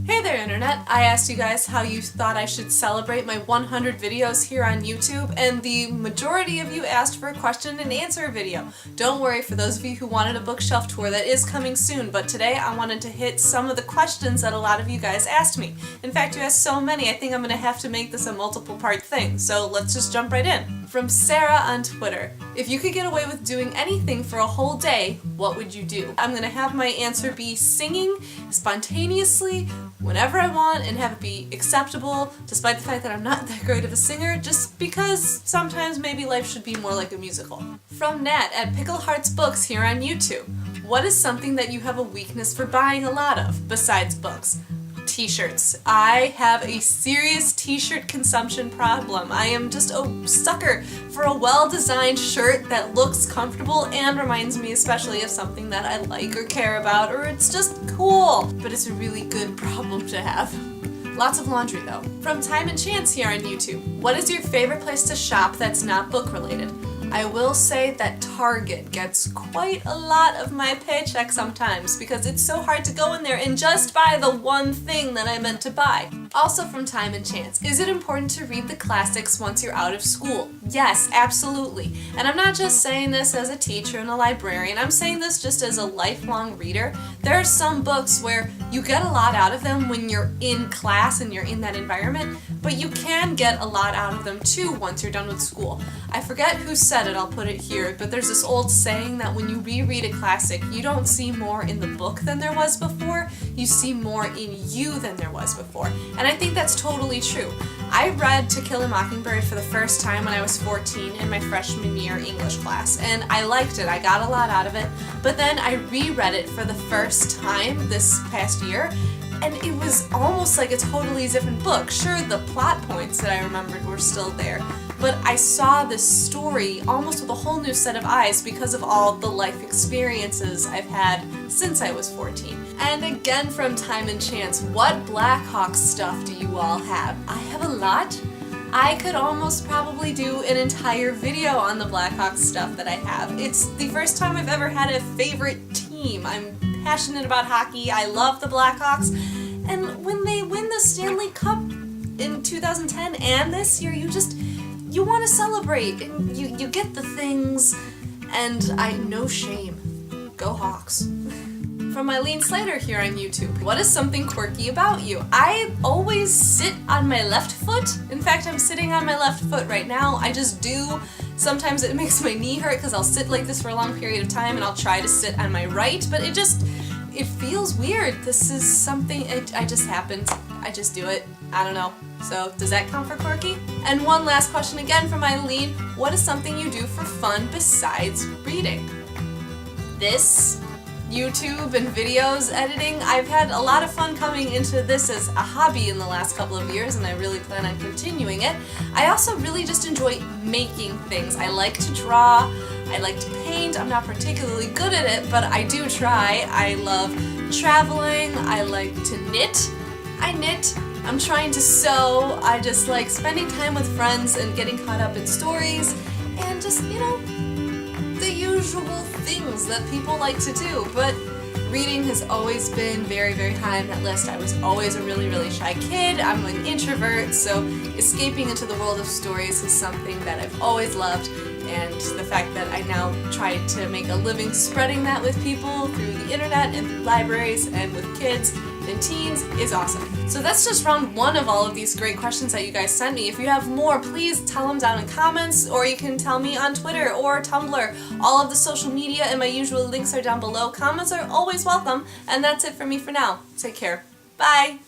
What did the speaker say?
Hey there Internet! I asked you guys how you thought I should celebrate my 100 videos here on YouTube, and the majority of you asked for a question and answer video. Don't worry, for those of you who wanted a bookshelf tour, that is coming soon, but today I wanted to hit some of the questions that a lot of you guys asked me. In fact, you asked so many, I think I'm going to have to make this a multiple part thing, so let's just jump right in. From Sarah on Twitter: if you could get away with doing anything for a whole day, what would you do? I'm going to have my answer be singing spontaneously whenever I want and have it be acceptable, despite the fact that I'm not that great of a singer, just because sometimes maybe life should be more like a musical. From Nat at Pickle Hearts Books here on YouTube: what is something that you have a weakness for buying a lot of, besides books? T-shirts. I have a serious t-shirt consumption problem. I am just a sucker for a well-designed shirt that looks comfortable and reminds me especially of something that I like or care about, or it's just cool. But it's a really good problem to have. Lots of laundry though. From Time and Chance here on YouTube: what is your favorite place to shop that's not book related? I will say that Target gets quite a lot of my paycheck sometimes because it's so hard to go in there and just buy the one thing that I meant to buy. Also from Time and Chance: is it important to read the classics once you're out of school? Yes, absolutely. And I'm not just saying this as a teacher and a librarian, I'm saying this just as a lifelong reader. There are some books where you get a lot out of them when you're in class and you're in that environment, but you can get a lot out of them too once you're done with school. I forget who said it, I'll put it here, but there's this old saying that when you reread a classic, you don't see more in the book than there was before, you see more in you than there was before. And I think that's totally true. I read To Kill a Mockingbird for the first time when I was 14 in my freshman year English class, and I liked it, I got a lot out of it, but then I reread it for the first time this past year, and it was almost like a totally different book. Sure, the plot points that I remembered were still there, but I saw this story almost with a whole new set of eyes because of all the life experiences I've had since I was 14. And again from Time and Chance: what Blackhawks stuff do you all have? I have a lot. I could almost probably do an entire video on the Blackhawks stuff that I have. It's the first time I've ever had a favorite team. I'm passionate about hockey, I love the Blackhawks, and when they win the Stanley Cup in 2010 and this year, you want to celebrate, and you get the things, and no shame. Go Hawks. From Eileen Slater here on YouTube: what is something quirky about you? I always sit on my left foot. In fact, I'm sitting on my left foot right now. I just do. Sometimes it makes my knee hurt because I'll sit like this for a long period of time and I'll try to sit on my right, but it feels weird. This is something, it just happens. I just do it. I don't know. So does that count for quirky? And one last question again from Eileen: what is something you do for fun besides reading? This, YouTube and videos editing. I've had a lot of fun coming into this as a hobby in the last couple of years, and I really plan on continuing it. I also really just enjoy making things. I like to draw, I like to paint. I'm not particularly good at it, but I do try. I love traveling, I like to knit. I knit. I'm trying to sew. I just like spending time with friends and getting caught up in stories and just, the usual things that people like to do. But reading has always been very, very high on that list. I was always a really, really shy kid. I'm an introvert, so escaping into the world of stories is something that I've always loved, and the fact that I now try to make a living spreading that with people through the internet and through libraries and with kids and teens is awesome. So that's just round one of all of these great questions that you guys sent me. If you have more, please tell them down in comments, or you can tell me on Twitter or Tumblr. All of the social media and my usual links are down below. Comments are always welcome, and that's it for me for now. Take care. Bye!